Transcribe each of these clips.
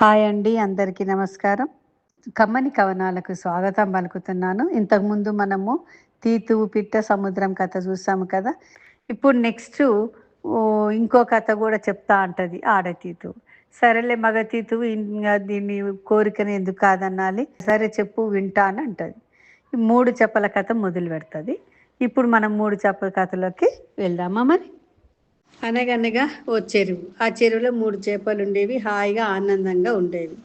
Hi అండి. అందరికీ నమస్కారం. కమ్మని కవనాలకు స్వాగతం పలుకుతున్నాను. ఇంతకుముందు మనము 'తీతువు పిట్ట సముద్రం' కథ చూసాము కదా! ఇప్పుడు నెక్స్టు ఇంకో కథ గూడా చెప్తా అంటది ఆడతీతువు. సరేలే మగ తీతువు దీన్ని కోరికని ఎందుకు కాదనాలి. సరే చెప్పు వింటా అని అంటది. ఈ 3 చెప్పల కథ మొదలుపెడతది. ఇప్పుడు మనం 3 చెప్పల కథలోకి వెళ్దామా మరి? అనగనగా ఓ చెరువు. ఆ చెరువులో 3 చేపలుండేవి. హాయిగా ఆనందంగా ఉండేవి.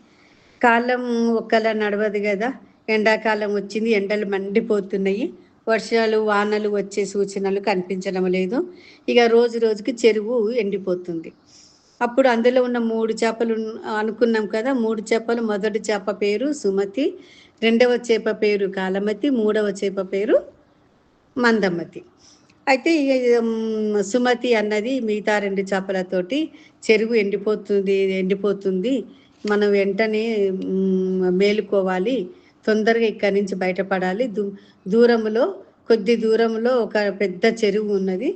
కాలం ఒక్కలా నడవదు గదా! ఎండాకాలం వచ్చింది. ఎండలు మండిపోతున్నాయి. వర్షాలు, వానలు వచ్చే సూచనలు కనిపించడం లేదు. ఇక రోజు రోజుకి చెరువు ఎండిపోతుంది. అప్పుడు అందులో ఉన్న 3 చేపలు అనుకున్నాం కదా! 3 చేపలు, మొదటి చేప పేరు సుమతి, రెండవ చేప పేరు కాలమతి, మూడవ చేప పేరు మందమతి. అయితే సుమతి అన్నది మిగతా 2 చేపలతోటి చెరువు ఎండిపోతుంది, ఎండిపోతుంది. మనం వెంటనే మేలుకోవాలి. తొందరగా ఇక్కడి నుంచి బయటపడాలి. దూరంలో కొద్ది దూరంలో ఒక పెద్ద చెరువు ఉన్నది.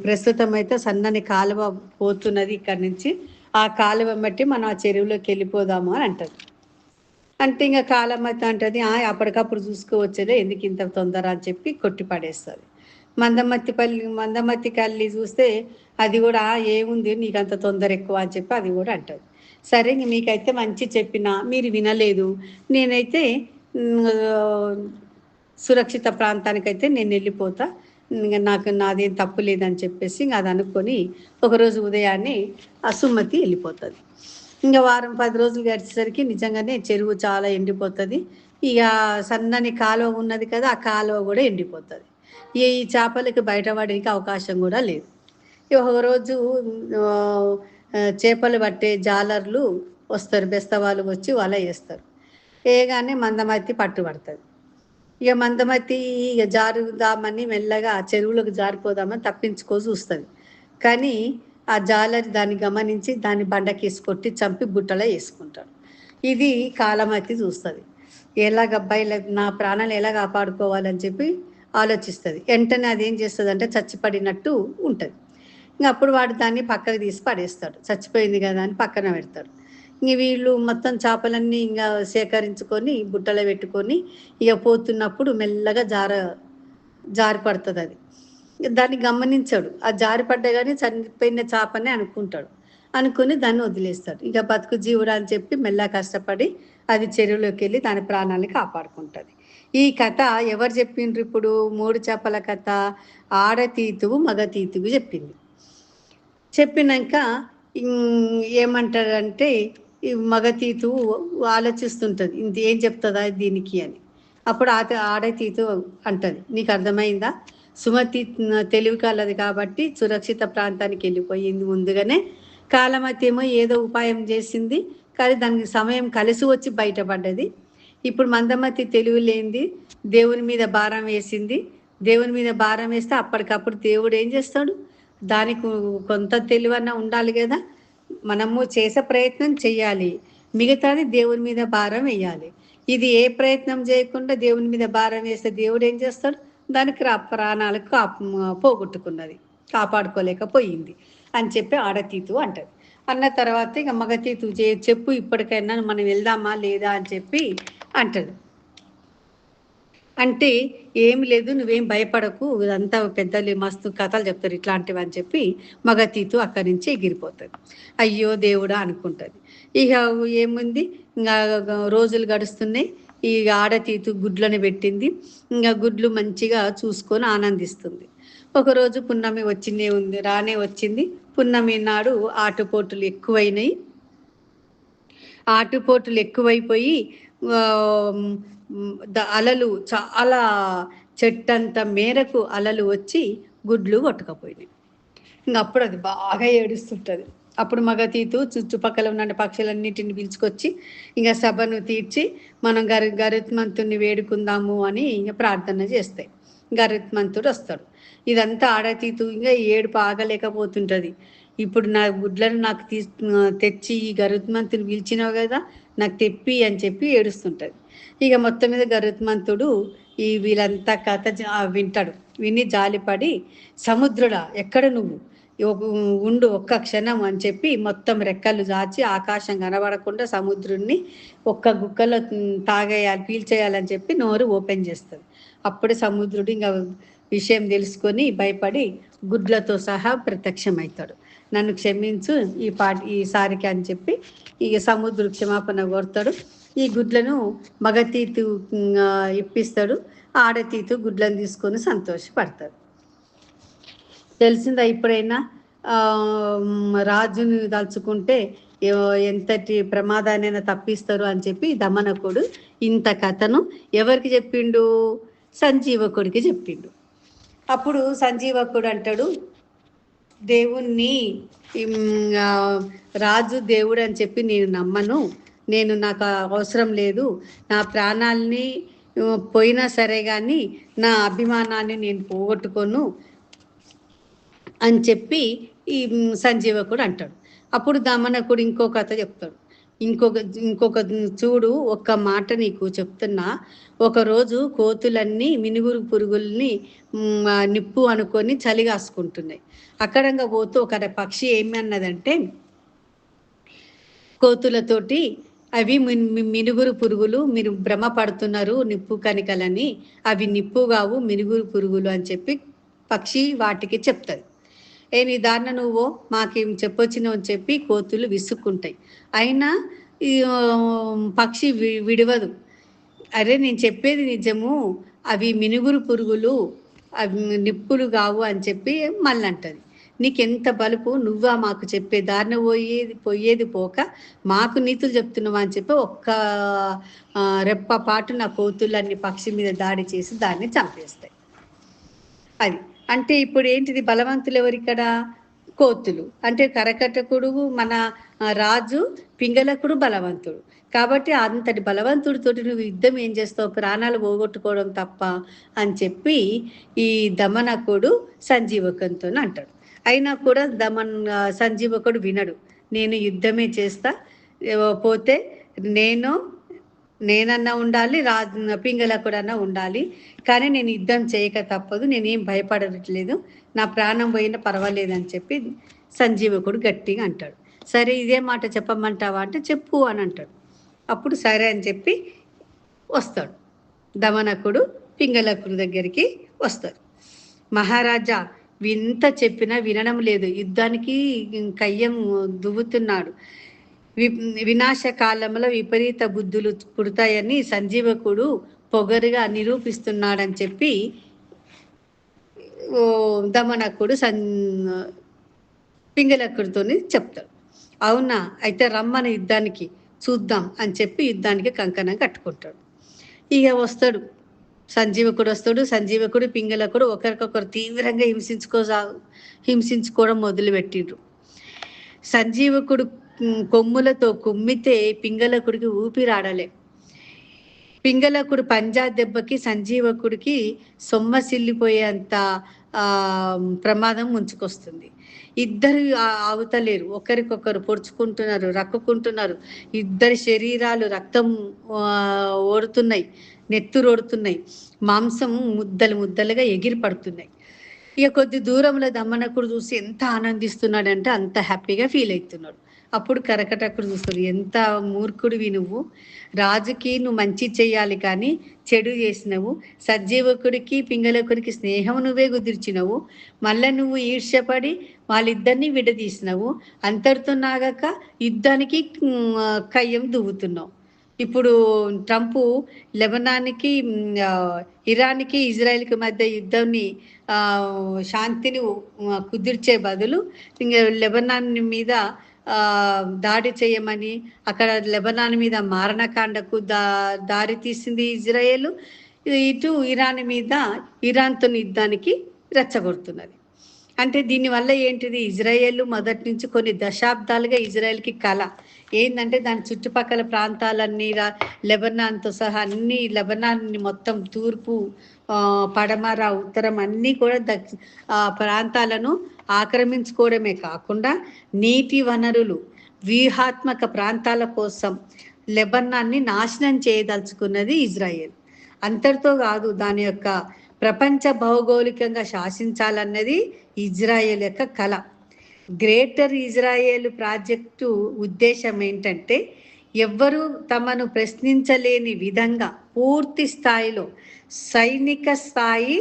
ప్రస్తుతం అయితే సన్నని కాలువ పోతున్నది ఇక్కడి నుంచి. ఆ కాలువ బట్టి మనం ఆ చెరువులోకి వెళ్ళిపోదాము అని అంటది. అంటే ఇంక కాలమతి అంటది, అప్పటికప్పుడు చూసుకోవచ్చులే ఎందుకు ఇంత తొందర అని చెప్పి కొట్టి పడేస్తది. మందమతి కల్లి చూస్తే అది కూడా ఏముంది నీకంత తొందర ఎక్కువ అని చెప్పి అది కూడా అంటది. సరే ఇంక మీకైతే మంచి చెప్పినా మీరు వినలేదు. నేనైతే సురక్షిత ప్రాంతానికైతే నేను వెళ్ళిపోతా. ఇంక నాకు నాదేం తప్పు లేదని చెప్పేసి ఇంక అది అనుకొని ఒకరోజు ఉదయాన్నే ఆ సుమతి వెళ్ళిపోతుంది. ఇంక వారం 10 రోజులు గడిచేసరికి నిజంగానే చెరువు చాలా ఎండిపోతుంది. ఇక సన్నని కాలువ ఉన్నది కదా! ఆ కాలువ కూడా ఎండిపోతుంది. ఈ చేపలకి బయటపడడానికి అవకాశం కూడా లేదు. ఒకరోజు ఆహ్, చేపలు పట్టే జాలర్లు వస్తారు. బెస్తవాళ్ళు వచ్చి వల ఏస్తారు. ఏయగానే మందమతి పట్టుబడతది. ఇక మందమతి ఇక జారుదామని మెల్లగా చెరువులోకి జారిపోదామని తప్పించుకో చూస్తది. కానీ ఆ జాలరి దాన్ని గమనించి దాన్ని బండకేసి కొట్టి చంపి బుట్టలో ఏసుకుంటాడు. ఇది కాలమతి చూస్తది. ఎలాగబ్బా ఇలా నా ప్రాణాలు ఎలా కాపాడుకోవాలని చెప్పి ఆలోచిస్తది. వెంటనే అదేం చేస్తదంటే చచ్చిపడినట్టు ఉంటది. అప్పుడు వాడు దాన్ని పక్కకు తీసి పడేస్తాడు. చచ్చిపోయింది కదా అని పక్కన పెడతాడు. వీళ్ళు మొత్తం చేపలన్నీ సేకరించుకొని బుట్టలో పెట్టుకొని ఇక పోతున్నప్పుడు మెల్లగా జారి పడతదది. దాన్ని గమనించడు. ఆ జారి పడ్డా గాని చనిపోయిన చేపనే అనుకుంటాడు. అనుకుని దాన్ని వదిలేస్తాడు. ఇక బతుకు జీవుడా అని చెప్పి మెల్లగా కష్టపడి అది చెరువులోకెళ్ళి దాని ప్రాణాన్ని కాపాడుకుంటది. ఈ కథ ఎవరు చెప్పిండ్రు ఇప్పుడు? 3 చేపల కథ ఆడతీతువు, మగ తీతువు చెప్పింది. చెప్పినంక ఏమంటాడంటే ఈ మగతీతువు ఆలోచిస్తుంటది. ఏం చెప్తదా దీనికి అని. అప్పుడు ఆడతీతు అంటది, "నీకు అర్థమైందా? సుమతి తెలివి కలది కాబట్టి సురక్షిత ప్రాంతానికి వెళ్ళిపోయింది ముందుగానే. కాలమతి ఏమో ఏదో ఉపాయం చేసింది. కానీ దానికి సమయం కలిసి వచ్చి బయటపడ్డది. ఇప్పుడు మందమతి తెలివి లేనిది దేవుని మీద భారం వేసింది. దేవుని మీద భారం వేస్తే అప్పటికప్పుడు దేవుడు ఏం చేస్తాడు? దానికి కొంత తెలివన్నా ఉండాలి గదా! మనము చేసే ప్రయత్నం చెయ్యాలి. మిగతాది దేవుని మీద భారం వెయ్యాలి. ఇది ఏ ప్రయత్నం చేయకుండా దేవుని మీద భారం వేస్తే దేవుడేం చేస్తాడు? దానికి ప్రాణాలకు పోగొట్టుకున్నది. కాపాడుకోలేకపోయింది అని చెప్పి ఆడతీతు అంటది. అన్న తర్వాత ఇక మగతీతు చెప్పు ఇప్పటికైనా మనం వెళ్దామా లేదా అని చెప్పి అంటది. అంటే ఏమి లేదు నువ్వేం భయపడకు. ఇదంతా పెద్దలు మస్తు కథలు చెప్తారు ఇట్లాంటివి అని చెప్పి మగతీతు అక్కడి నుంచి ఎగిరిపోతది. అయ్యో దేవుడా అనుకుంటది. ఇక ఏముంది ఇంగా రోజులు గడుస్తున్నాయి. ఈ ఆడతీతు గుడ్లను పెట్టింది. గుడ్లు మంచిగా చూసుకొని ఆనందిస్తుంది. ఒకరోజు పున్నమి రానే వచ్చింది. పున్నమి నాడు ఆటుపోటులు ఎక్కువైపోయి ఆహ్, అలలు చాలా చెట్టంత మేరకు అలలు వచ్చి గుడ్లు కొట్టుకపోయినాయి. అప్పుడు అది బాగా ఏడుస్తుంటది. అప్పుడు మగతీతు చుట్టుపక్కల ఉన్న పక్షులన్నిటిని పిలుచుకొచ్చి సభను తీర్చి మనం గరుత్మంతుడిని వేడుకుందాము అని ప్రార్థన చేస్తాయి. గరుత్మంతుడు వస్తాడు. ఇదంతా ఆడతీతు ఏడుపు ఆగలేకపోతుంటది. ఇప్పుడు నా గుడ్లను నాకు తెచ్చి ఈ గరుత్మంతుని పిలిచినావు కదా! నాకు తెప్పి అని చెప్పి ఏడుస్తుంటది. మొత్తం మీద గరుత్మంతుడు వీళ్ళంతా కథ వింటాడు. విని జాలిపడి, "సముద్రుడా ఎక్కడ నువ్వు? ఉండు ఒక్క క్షణం అని చెప్పి మొత్తం రెక్కలు చాచి ఆకాశం కనబడకుండా సముద్రుణ్ణి ఒక్క గుక్కలో తాగేయాలి, పీల్చేయాలని చెప్పి నోరు ఓపెన్ చేస్తుంది. అప్పుడు సముద్రుడు ఇంకా విషయం తెలుసుకొని భయపడి గుడ్లతో సహా ప్రత్యక్షమవుతాడు. నన్ను క్షమించు ఈసారికి అని చెప్పి ఇక సముద్రుడు క్షమాపణ కోరుతాడు. ఈ గుడ్లను మగతీతు ఇప్పిస్తాడు. ఆడతీతు గుడ్లను తీసుకొని సంతోషపడతాడు. తెలిసిందా ఎప్పుడైనా రాజుని తలుచుకుంటే ఎంతటి ప్రమాదాన్నైనా తప్పిస్తారు అని చెప్పి దమనకుడు ఇంత కథను ఎవరికి చెప్పిండు? సంజీవకుడికి చెప్పిండు. అప్పుడు సంజీవకుడు అంటాడు, దేవుణ్ణి రాజు దేవుడు అని చెప్పి నేను నమ్మను, నాకు అవసరం లేదు, నా ప్రాణాలని పోయినా సరే కానీ నా అభిమానాన్ని నేను పోగొట్టుకోను అని చెప్పి ఈ సంజీవకుడు అంటాడు. అప్పుడు దమనకుడు ఇంకో కథ చెప్తాడు. ఇంకొక చూడు, ఒక్క మాట నీకు చెప్తున్నా. ఒకరోజు కోతులన్నీ మినుగురు పురుగుల్ని నిప్పు అనుకొని చలిగాసుకుంటున్నాయి. అక్కడంగా పోతూ ఒక పక్షి ఏమి అన్నదంటే కోతులతోటి, అవి మినుగురు పురుగులు, మీరు భ్రమ పడుతున్నారు నిప్పు కనికలని, అవి నిప్పు కావు మినుగురు పురుగులు అని చెప్పి పక్షి వాటికి చెప్తుంది. నీ దాన్న నువ్వు మాకేం చెప్పొచ్చినావు అని చెప్పి కోతులు విసుక్కుంటాయి. అయినా పక్షి విడవదు. అరే నేను చెప్పేది నిజము, అవి మినుగురు పురుగులు, అవి నిప్పులు కావు అని చెప్పి మళ్ళీ అంటది. నీకెంత బలుపు, నువ్వా మాకు చెప్పే దారిన పోయేది పోక మాకు నీతులు చెప్తున్నావా అని చెప్పి ఒక్క రెప్ప పాటు నా కోతులన్నీ పక్షి మీద దాడి చేసి దాన్ని చంపేస్తాయి. అది అంటే ఇప్పుడు ఏంటిది, బలవంతులు ఎవరిక్కడ? కోతులు. అంటే కరకటకుడు మన రాజు, పింగళకుడు బలవంతుడు. కాబట్టి అంతటి బలవంతుడితోటి నువ్వు యుద్ధం ఏం చేస్తావు, ప్రాణాలు పోగొట్టుకోవడం తప్ప అని చెప్పి ఈ దమనకుడు సంజీవకంతో అంటాడు. అయినా కూడా సంజీవకుడు వినడు. నేను యుద్ధమే చేస్తా, పోతే నేనన్నా ఉండాలి, పింగళకుడన్నా ఉండాలి, కానీ నేను యుద్ధం చేయక తప్పదు, నేనేం భయపడట్లేదు, నా ప్రాణం పోయినా పర్వాలేదు అని చెప్పి సంజీవకుడు గట్టిగా అంటాడు. సరే ఇదే మాట చెప్పమంటావా అంటే చెప్పు అని అంటాడు. అప్పుడు సరే అని చెప్పి వస్తాడు. దమనకుడు పింగళకుడి దగ్గరికి వస్తాడు. మహారాజా వింత చెప్పినా వినడం లేదు, యుద్ధానికి కయ్యం దువ్వుతున్నాడు, వినాశకాలంలో విపరీత బుద్ధులు పుడతాయని సంజీవకుడు పొగరుగా నిరూపిస్తున్నాడని చెప్పి దమనకుడు పింగళకుడితో చెప్తాడు. అవునా, అయితే రమ్మని యుద్ధానికి చూద్దాం అని చెప్పి యుద్ధానికి కంకణం కట్టుకుంటాడు. ఇక వస్తాడు సంజీవకుడు వస్తాడు. సంజీవకుడు పింగళకుడు ఒకరికొకరు తీవ్రంగా హింసించుకోవడం మొదలుపెట్టిండ్రు. సంజీవకుడు కొమ్ములతో కుమ్మితే పింగళకుడికి ఊపిరాడలే. పింగళకుడు పంజా దెబ్బకి సంజీవకుడికి సొమ్మసిల్లిపోయేంత ప్రమాదం ముంచుకొస్తుంది. ఇద్దరు ఆగుతలేరు, ఒకరికొకరు పొడుచుకుంటున్నారు, రక్కుకుంటున్నారు. ఇద్దరి శరీరాలు రక్తం ఓడుతున్నాయి, నెత్తురు ఓడుతున్నాయి, మాంసం ముద్దలు ముద్దలుగా ఎగిరి పడుతున్నాయి. ఇక కొద్ది దూరంలో దమనకుడు చూసి ఎంత ఆనందిస్తున్నాడంటే అంత హ్యాపీగా ఫీల్ అవుతున్నాడు. అప్పుడు కరకటకుడు చూస్తాడు, ఎంత మూర్ఖుడివి నువ్వు, రాజుకి నువ్వు మంచి చెయ్యాలి కానీ చెడు చేసినవు, సజ్జీవకుడికి పింగళకుడికి స్నేహం నువ్వే కుదిర్చినవు, మళ్ళీ నువ్వు ఈర్ష్యపడి వాళ్ళిద్దరినీ విడదీసినవు, అంతటితో నాగక యుద్ధానికి కయ్యం దువ్వుతున్నావు. ఇప్పుడు ట్రంప్ లెబనాన్కి ఇరాన్కి ఇజ్రాయెల్కి మధ్య యుద్ధాన్ని శాంతిని కుదిర్చే బదులు ఇంకా లెబనాన్ మీద దాడి చేయమని, అక్కడ లెబనాన్ మీద మారణకాండకు దారి తీసింది ఇజ్రాయేల్. ఇటు ఇరాన్తో యుద్ధానికి రెచ్చగొడుతున్నది. అంటే దీనివల్ల ఏంటిది, ఇజ్రాయేల్ మొదటి నుంచి కొన్ని దశాబ్దాలుగా ఇజ్రాయెల్కి కళ ఏంటంటే దాని చుట్టుపక్కల ప్రాంతాలన్నీ లెబనాన్తో సహా అన్ని లెబనాన్ని మొత్తం తూర్పు, పడమర, ఉత్తరం అన్నీ కూడా ప్రాంతాలను ఆక్రమించుకోవడమే కాకుండా నీటి వనరులు, వ్యూహాత్మక ప్రాంతాల కోసం లెబనాన్ని నాశనం చేయదలుచుకున్నది ఇజ్రాయెల్. అంతటితో కాదు, దాని యొక్క ప్రపంచ భౌగోళికంగా శాసించాలన్నది ఇజ్రాయెల్ యొక్క కళ. గ్రేటర్ ఇజ్రాయేల్ ప్రాజెక్టు ఉద్దేశం ఏంటంటే ఎవ్వరూ తమను ప్రశ్నించలేని విధంగా పూర్తి స్థాయిలో సైనిక స్థాయి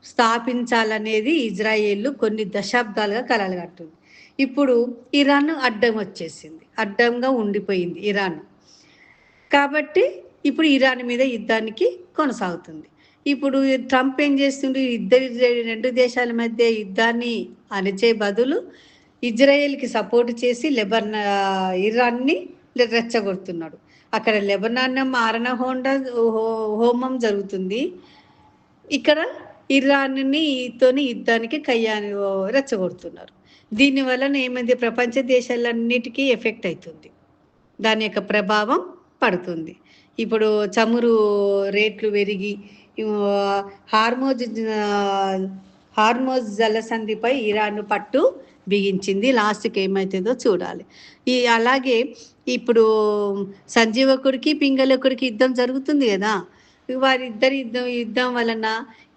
స్థాపించాలనేది ఇజ్రాయేల్ కొన్ని దశాబ్దాలుగా కలలుగట్టుంది. ఇప్పుడు ఇరాన్ అడ్డం వచ్చేసింది, అడ్డంగా ఉండిపోయింది ఇరాన్. కాబట్టి ఇప్పుడు ఇరాన్ మీద యుద్ధానికి కొనసాగుతుంది. ఇప్పుడు ట్రంప్ ఏం చేస్తుండే, రెండు దేశాల మధ్య యుద్ధాన్ని అణచే బదులు ఇజ్రాయెల్కి సపోర్ట్ చేసి ఇరాన్ని రెచ్చగొడుతున్నాడు. అక్కడ లెబనాన్ మారణ హోమం జరుగుతుంది, ఇక్కడ ఇరాన్ని తోని యుద్ధానికి రెచ్చగొడుతున్నారు. దీనివల్ల ఏమైంది, ప్రపంచ దేశాలన్నిటికీ ఎఫెక్ట్ అవుతుంది, దాని యొక్క ప్రభావం పడుతుంది. ఇప్పుడు చమురు రేట్లు పెరిగి హార్మోజ్ జలసంధిపై ఇరాన్ పట్టు బిగించింది. లాస్ట్కి ఏమవుతుందో చూడాలి. అలాగే ఇప్పుడు సంజీవకుడికి పింగళకుడికి యుద్ధం జరుగుతుంది కదా, వారిద్దరి యుద్ధం వలన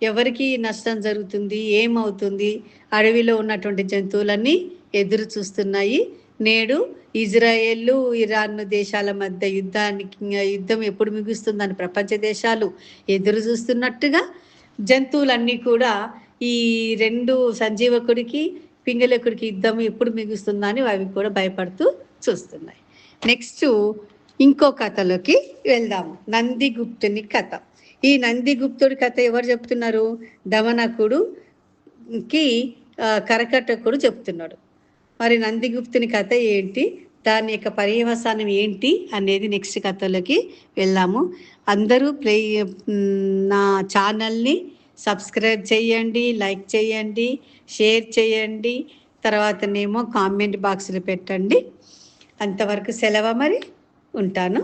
ఎవరికి నష్టం జరుగుతుంది, ఏమవుతుంది, అడవిలో ఉన్నటువంటి జంతువులన్నీ ఎదురు చూస్తున్నాయి. నేడు ఇజ్రాయెల్ ఇరాన్ దేశాల మధ్య యుద్ధం ఎప్పుడు ముగుస్తుందని ప్రపంచ దేశాలు ఎదురు చూస్తున్నట్టుగా జంతువులన్నీ కూడా ఈ రెండు సంజీవకుడికి పింగళకుడికి యుద్ధం ఎప్పుడు ముగుస్తుందని అవి కూడా భయపడుతూ చూస్తున్నాయి. నెక్స్ట్ ఇంకో కథలోకి వెళ్దాము, నందిగుప్తుని కథ. ఈ నందిగుప్తుడి కథ ఎవరు చెప్తున్నారు, దమనకుడుకి కరకట్టకుడు చెప్తున్నాడు. మరి నందిగుప్తుని కథ ఏంటి, దాని యొక్క పర్యవసానం ఏంటి అనేది నెక్స్ట్ కథలోకి వెళ్దాము. అందరూ నా ఛానల్ని సబ్స్క్రైబ్ చేయండి, లైక్ చేయండి, షేర్ చేయండి, తర్వాతనేమో కామెంట్ బాక్స్లో పెట్టండి. అంతవరకు సెలవు, మరి ఉంటాను.